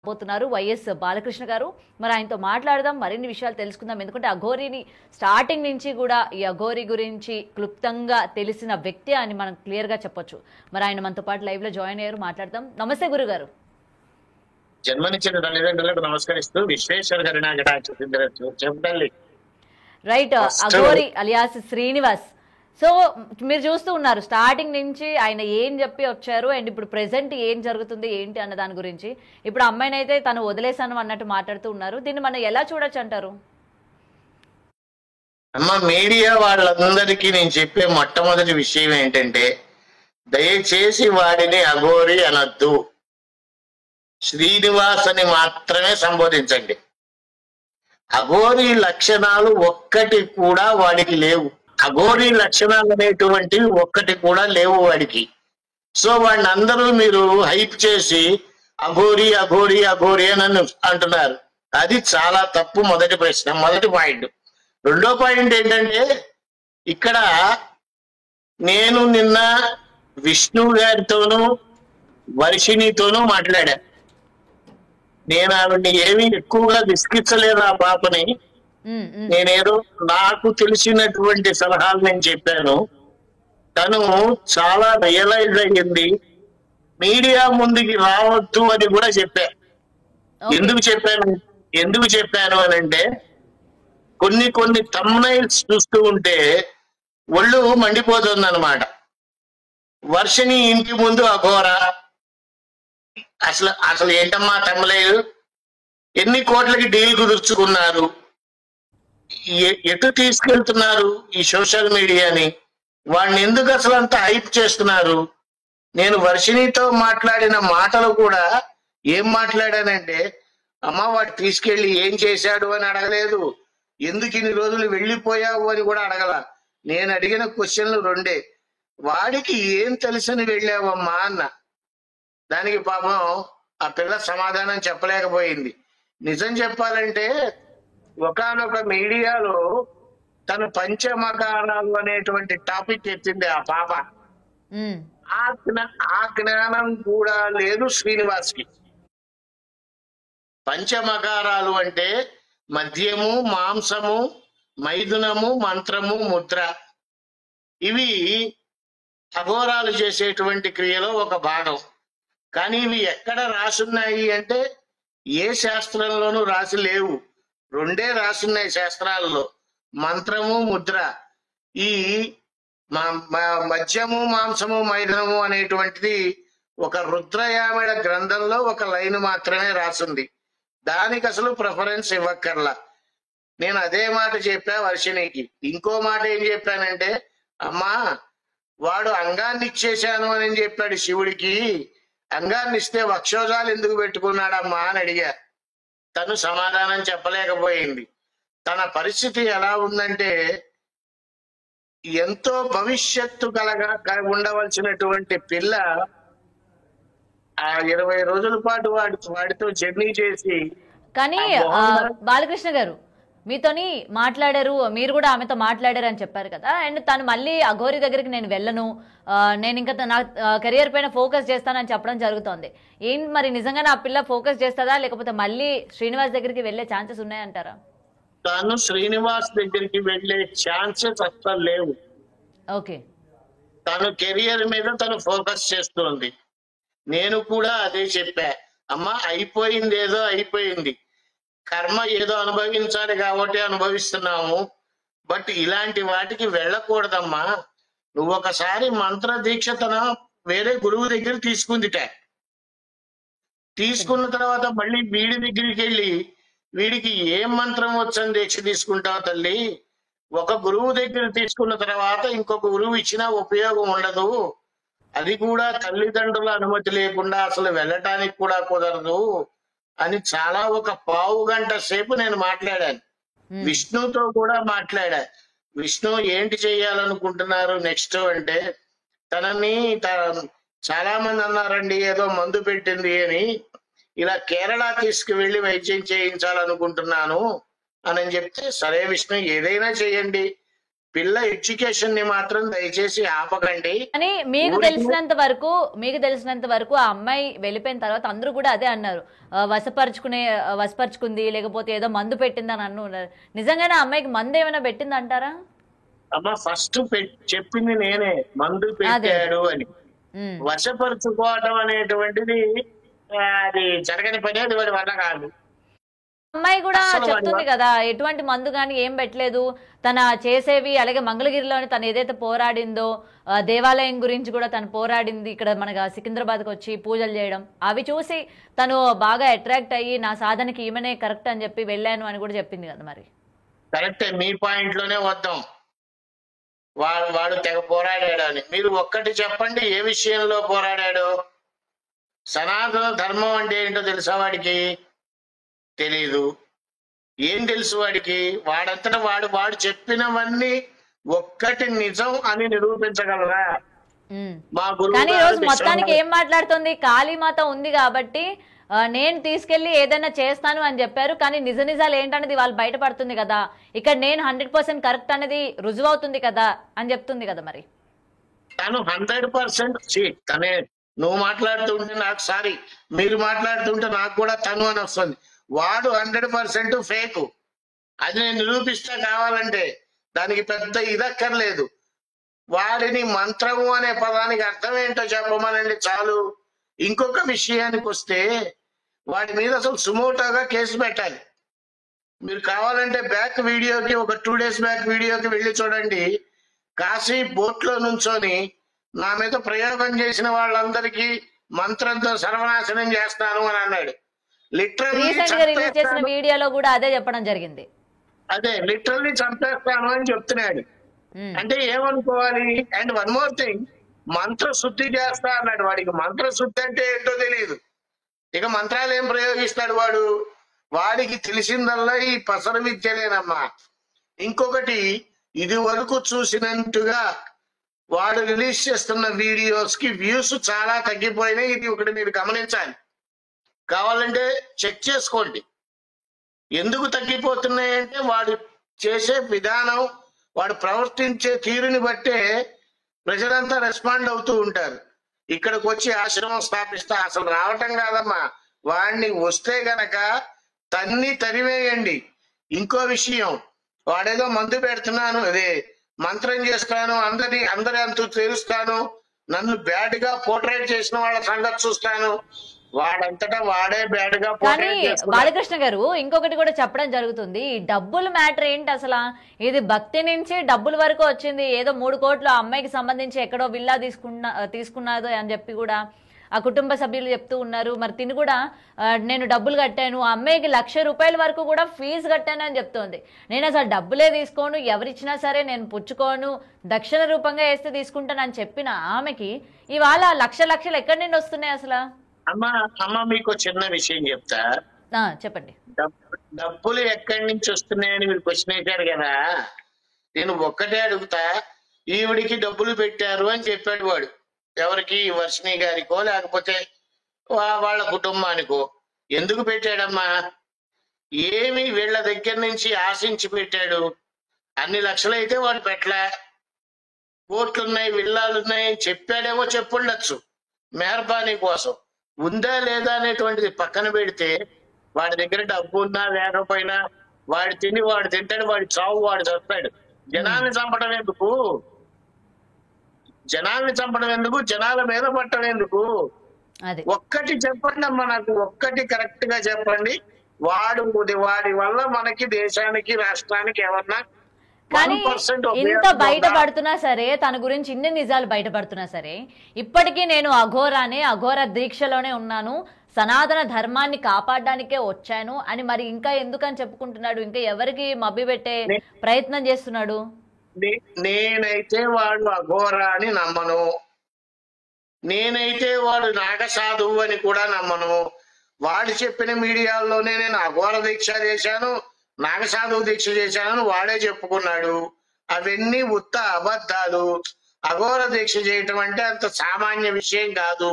పోతున్నారు వైఎస్ బాలకృష్ణ గారు. మరి ఆయనతో మాట్లాడదాం, మరిన్ని విషయాలు తెలుసుకుందాం. ఎందుకంటే అఘోరీని స్టార్టింగ్ నుంచి కూడా ఈ అఘోరి గురించి క్లుప్తంగా తెలిసిన వ్యక్తి అని మనం క్లియర్ గా చెప్పొచ్చు. మరి ఆయన మనతో పాటు లైవ్ లో జాయిన్ అయ్యారు, మాట్లాడదాం. నమస్తే గురుగారు. జన్మనిచ్చిన తల్లిదండ్రులకు నమస్కరిస్తూ విశ్వేశ్వర చెప్పండి. Right, Aghori alias Srinivas. So మీరు చూస్తూ ఉన్నారు స్టార్టింగ్ నుంచి ఆయన ఏం చెప్పి వచ్చారు అండ్ ఇప్పుడు ప్రెసెంట్ ఏం జరుగుతుంది ఏంటి అన్న దాని గురించి. ఇప్పుడు అమ్మాయిని అయితే తను వదిలేసాను అన్నట్టు మాట్లాడుతూ ఉన్నారు. దీన్ని మనం ఎలా చూడొచ్చు అంటారు? అమ్మ, మీడియా వాళ్ళందరికీ నేను చెప్పే మొట్టమొదటి విషయం ఏంటంటే, దయచేసి వాడిని అఘోరి అనొద్దు, శ్రీనివాస్ అని మాత్రమే సంబోధించండి. అఘోరి లక్షణాలు ఒక్కటి కూడా వాడికి లేవు. అఘోరి లక్షణాలు అనేటువంటివి ఒక్కటి కూడా లేవు వాడికి. సో వాడిని అందరూ మీరు హైప్ చేసి అఘోరి అఘోరి అఘోరి అని అంటున్నారు. అది చాలా తప్పు. మొదటి ప్రశ్న, మొదటి పాయింట్. రెండో పాయింట్ ఏంటంటే, ఇక్కడ నేను నిన్న విష్ణు గారితోనూ వర్షిణితోనూ మాట్లాడా. నేను ఆవిడ్ని ఏమీ ఎక్కువగా విసిగించలేదు. ఆ పాపని నేనేదో నాకు తెలిసినటువంటి సలహాలు నేను చెప్పాను. తను చాలా రియలైజ్ అయ్యింది. మీడియా ముందుకి రావద్దు అని కూడా చెప్పా. ఎందుకు చెప్పాను అని అంటే, కొన్ని థంబ్నైల్స్ చూస్తూ ఉంటే ఒళ్ళు మండిపోతుంది అనమాట. వర్షిణి ఇంటి ముందు అఘోర. అసలు ఏంటమ్మా తమ్ములేదు, ఎన్ని కోట్లకి డీల్ కుదుర్చుకున్నారు, ఎటు తీసుకెళ్తున్నారు ఈ సోషల్ మీడియాని, వాడిని ఎందుకు అసలు అంత హైప్ చేస్తున్నారు? నేను వర్షిణితో మాట్లాడిన మాటలు కూడా ఏం మాట్లాడానంటే, అమ్మ వాడు తీసుకెళ్లి ఏం చేశాడు అని అడగలేదు, ఎందుకు ఇన్ని రోజులు వెళ్ళిపోయావు అని కూడా అడగల. నేను అడిగిన క్వశ్చన్లు రెండే, వాడికి ఏం తెలుసని వెళ్ళావమ్మా అన్న. దానికి పాపం ఆ పిల్ల సమాధానం చెప్పలేకపోయింది. నిజం చెప్పాలంటే, ఒకానొక మీడియాలో తను పంచమకారాలు అనేటువంటి టాపిక్ ఎత్తింది ఆ పాప. ఆ జ్ఞానం కూడా లేదు శ్రీనివాస్ కి. పంచమకారాలు అంటే మద్యము, మాంసము, మైథునము, మంత్రము, ముద్ర. ఇవి అఘోరాలు చేసేటువంటి క్రియలో ఒక భాగం. కానీ ఇవి ఎక్కడ రాసున్నాయి అంటే ఏ శాస్త్రంలోనూ రాసి లేవు. రెండే రాసున్నాయి శాస్త్రాలలో, మంత్రము, ముద్ర. ఈ మద్యము, మాంసము, మైథునము అనేటువంటిది ఒక రుద్రయామిడ గ్రంథంలో ఒక లైన్ మాత్రమే రాసింది. దానికి అసలు ప్రిఫరెన్స్ ఇవ్వక్కర్లా. నేను అదే మాట చెప్పా వర్షిణికి. ఇంకో మాట ఏం చెప్పానంటే, అమ్మా వాడు అంగాన్ని ఇచ్చేశాను అని చెప్పాడు శివుడికి, అంగాన్ని ఇస్తే వక్షోజాలు ఎందుకు పెట్టుకున్నాడమ్మా అని అడిగా. తను సమాధానం చెప్పలేకపోయింది. తన పరిస్థితి ఎలా ఉందంటే, ఎంతో భవిష్యత్తు ఉండవలసినటువంటి పిల్ల ఆ 20 రోజుల పాటు వాడితో జర్నీ చేసి. కానీ బాలకృష్ణ గారు మీతోని మాట్లాడారు, మీరు కూడా ఆమెతో మాట్లాడారు అని చెప్పారు కదా. అండ్ తను మళ్ళీ అఘోరి దగ్గరికి నేను వెళ్ళను, నేను ఇంకా నా కెరియర్ పైన ఫోకస్ చేస్తానని చెప్పడం జరుగుతోంది. ఏం మరి నిజంగా నా పిల్ల ఫోకస్ చేస్తుందా, లేకపోతే మళ్ళీ శ్రీనివాస్ దగ్గరికి వెళ్ళే ఛాన్సెస్ ఉన్నాయంటారా? తను శ్రీనివాస్ దగ్గరికి వెళ్ళే ఛాన్సెస్ అస్సలు లేవు. ఓకే, తను కెరియర్ మీద తను ఫోకస్ చేస్తుంది. నేను కూడా అదే చెప్పా. అమ్మా అయిపోయింది, ఏదో అయిపోయింది, కర్మ ఏదో అనుభవించాలి కాబట్టి అనుభవిస్తున్నాము, బట్ ఇలాంటి వాటికి వెళ్ళకూడదమ్మా. నువ్వు ఒకసారి మంత్ర దీక్ష తన వేరే గురువు దగ్గర తీసుకున్న తర్వాత మళ్ళీ వీడి దగ్గరికి వెళ్ళి వీడికి ఏం మంత్రం వచ్చని దీక్ష తీసుకుంటావు తల్లి? ఒక గురువు దగ్గర తీసుకున్న తర్వాత ఇంకొక గురువు ఇచ్చినా ఉపయోగం ఉండదు. అది కూడా తల్లిదండ్రుల అనుమతి లేకుండా అసలు వెళ్ళటానికి కూడా కుదరదు అని చాలా ఒక పావు గంట సేపు నేను మాట్లాడాను. విష్ణుతో కూడా మాట్లాడా. విష్ణు ఏంటి చేయాలనుకుంటున్నారు నెక్స్ట్ అంటే, తనని చాలా మంది అన్నారండి ఏదో మందు పెట్టింది అని, ఇలా కేరళ తీసుకువెళ్ళి వైద్యం చేయించాలనుకుంటున్నాను అని చెప్తే, సరే విష్ణు ఏదైనా చేయండి, పిల్ల ఎడ్యుకేషన్ ని మాత్రం దయచేసి ఆపకండి. కానీ మీకు తెలిసినంత వరకు ఆ అమ్మాయి వెళ్ళిపోయిన తర్వాత అందరూ కూడా అదే అన్నారు, వశపరుచుకుంది లేకపోతే ఏదో మందు పెట్టిందని అన్నారు. నిజంగానే ఆ అమ్మాయికి మందు ఏమైనా పెట్టింది అంటారా? అమ్మ ఫస్ట్ చెప్పింది నేనే, మందు పెట్టాడు అని. వశపరుచుకోవడం అనేటువంటిది అది జరగని పని, అది వాడి వల్ల కాదు. అమ్మాయి కూడా చెప్తుంది కదా ఎటువంటి మందు గాని ఏం పెట్టలేదు, తన చేసేవి. అలాగే మంగళగిరిలోని తను ఏదైతే పోరాడిందో దేవాలయం గురించి కూడా తను పోరాడింది, ఇక్కడ మన సికింద్రాబాద్కి వచ్చి పూజలు చేయడం, అవి చూసి తను బాగా అట్రాక్ట్ అయ్యి నా సాధనకి ఈమెనే కరెక్ట్ అని చెప్పి వెళ్ళాను అని కూడా చెప్పింది కదా. మరి కరెక్టే, మీ పాయింట్ లోనే వద్దాం. వాడు తెగ పోరాడాడు అని. మీరు ఒక్కటి చెప్పండి, ఏ విషయంలో పోరాడాడు? సనాతన ధర్మం అంటే ఏంటో తెలుసా వాడికి? తెలీదు. ఏం తెలుసు వాడికి? వాడంతటా వాడు చెప్పినవన్నీ ఒక్కటి నిజం అని నిరూపించగలరా? మా గురువు కానీ ఈ రోజు మొత్తానికి ఏం మాట్లాడుతుంది, కాళీమాత ఉంది కాబట్టి నేను తీసుకెళ్లి ఏదైనా చేస్తాను అని చెప్పారు. కానీ నిజాలు ఏంటనేది వాళ్ళు బయటపడుతుంది కదా, ఇక్కడ నేను 100% కరెక్ట్ అనేది రుజువు అవుతుంది కదా అని చెప్తుంది కదా. మరి తను 100% తనే. నువ్వు మాట్లాడుతుంటే నాకు, సారీ మీరు మాట్లాడుతుంటే నాకు కూడా తను అని వస్తుంది. వాడు 100% ఫేక్. అది నేను నిరూపిస్తా కావాలంటే, దానికి పెద్ద ఇదక్కర్లేదు. వాడిని మంత్రము అనే పదానికి అర్థం ఏంటో చెప్పమనండి చాలు. ఇంకొక విషయానికి వస్తే, వాడి మీద అసలు సుమోటోగా కేసు పెట్టాలి. మీరు కావాలంటే బ్యాక్ వీడియోకి, ఒక 2 days బ్యాక్ వీడియోకి వెళ్ళి చూడండి. కాశీ బోట్లో నుంచొని నా మీద ప్రయోగం చేసిన వాళ్ళందరికీ మంత్రంతో సర్వనాశనం చేస్తాను అని అన్నాడు. లిటరల్లీ వీడియోలో కూడా అదే చెప్పడం జరిగింది. అదే లిటరల్లీ చంపేస్తాను అని చెప్తున్నాడు. అంటే ఏమనుకోవాలి? అండ్ వన్ మోర్ థింగ్, మంత్ర శుద్ధి చేస్తా అన్నాడు. వాడికి మంత్ర శుద్ధి అంటే ఏంటో తెలియదు. ఇక మంత్రాలు ఏం ప్రయోగిస్తాడు వాడు? వాడికి తెలిసిందల్లా ఈ పసర విద్యలేనమ్మా. ఇంకొకటి, ఇది వరకు చూసినట్టుగా వాడు రిలీజ్ చేస్తున్న వీడియోస్ కి వ్యూస్ చాలా తగ్గిపోయినాయి. ఇది ఒకటి మీరు గమనించాలి. కావాలంటే చెక్ చేసుకోండి. ఎందుకు తగ్గిపోతున్నాయంటే వాడు చేసే విధానం, వాడు ప్రవర్తించే తీరుని బట్టే ప్రజలంతా రెస్పాండ్ అవుతూ ఉంటారు. ఇక్కడికి వచ్చి ఆశ్రమం స్థాపిస్తా, అసలు రావటం కాదమ్మా, వాడిని వస్తే గనక తరివేయండి. ఇంకో విషయం, వాడేదో మందు పెడుతున్నాను, అదే మంత్రం చేస్తాను, అందరి అంతు తెలుస్తాను, నన్ను బ్యాడ్ గా పోర్ట్రేట్ చేసిన వాళ్ళ సంగతి చూస్తాను, వాడంతటా వాడే బ్యాడ్ గా పోర్ట్రేట్ చేస్తాడు. బాలకృష్ణ గారు ఇంకొకటి కూడా చెప్పడం జరుగుతుంది, ఈ డబ్బుల మ్యాటర్ ఏంటి అసలు? ఇది భక్తి నుంచి డబ్బుల వరకు వచ్చింది. ఏదో 3 కోట్లు ఆ అమ్మాయికి సంబంధించి ఎక్కడో విల్లా తీసుకున్నదో అని చెప్పి కూడా ఆ కుటుంబ సభ్యులు చెప్తూ ఉన్నారు. మరి తిని కూడా నేను డబ్బులు కట్టాను, ఆ అమ్మాయికి ₹1,00,000 వరకు కూడా ఫీజు కట్టాను అని చెప్తోంది. నేను అసలు డబ్బులే తీసుకోను, ఎవరిచ్చినా సరే నేను పుచ్చుకోను, దక్షిణ రూపంగా వేస్తే తీసుకుంటాను అని చెప్పిన ఆమెకి ఇవాళ లక్షలు ఎక్కడి నుండి వస్తున్నాయి అసలు? అమ్మ మీకు చిన్న విషయం చెప్తా, చెప్పండి. డబ్బులు ఎక్కడి నుంచి వస్తున్నాయని మీరు క్వశ్చన్ వేశారు కదా, నేను ఒక్కటే అడుగుతా. ఈవిడికి డబ్బులు పెట్టారు అని చెప్పాడు వాడు. ఎవరికి? వర్షిణి గారికో లేకపోతే వాళ్ళ కుటుంబానికో. ఎందుకు పెట్టాడమ్మా? ఏమి వీళ్ళ దగ్గర నుంచి ఆశించి పెట్టాడు? అన్ని లక్షలైతే వాడు పెట్టలే. కోట్లున్నాయి, విల్లాలున్నాయి అని చెప్పాడేమో, చెప్పుండొచ్చు మెహర్బానీ కోసం. ఉందా లేదా అనేటువంటిది పక్కన పెడితే, వాడి దగ్గర డబ్బు ఉన్నా లేకపోయినా వాడు తింటాడు, వాడి చావు వాడు చస్తాడు. జనాల్ని చంపడం ఎందుకు? జనాల మీద పట్టడం ఎందుకు? ఒక్కటి చెప్పండి అమ్మా, నాకు ఒక్కటి కరెక్ట్ గా చెప్పండి. వాడి వల్ల మనకి, దేశానికి, రాష్ట్రానికి ఏమన్నా? కానీ ఇంత బయటపడుతున్నా సరే, తన గురించి ఇన్ని నిజాలు బయటపడుతున్నా సరే, ఇప్పటికీ నేను అఘోర దీక్షలోనే ఉన్నాను, సనాతన ధర్మాన్ని కాపాడడానికే వచ్చాను అని మరి ఇంకా ఎందుకని చెప్పుకుంటున్నాడు? ఇంకా ఎవరికి మభ్య పెట్టే ప్రయత్నం చేస్తున్నాడు? నేనైతే వాడు అఘోర అని నమ్మను. నేనైతే వాడు నాగసాధువు అని కూడా నమ్మను. వాడు చెప్పిన మీడియాల్లోనే నేను అఘోర దీక్ష చేశాను, నాగసాధువు దీక్ష చేశానని వాడే చెప్పుకున్నాడు. అవన్నీ ఉత్త అబద్ధాలు. అఘోర దీక్ష చేయటం అంటే అంత సామాన్య విషయం కాదు.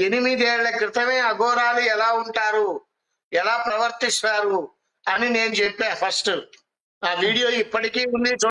8 ఏళ్ల క్రితమే అఘోరాలు ఎలా ఉంటారు, ఎలా ప్రవర్తిస్తారు అని నేను చెప్పా ఫస్ట్. ఆ వీడియో ఇప్పటికీ ఉంది.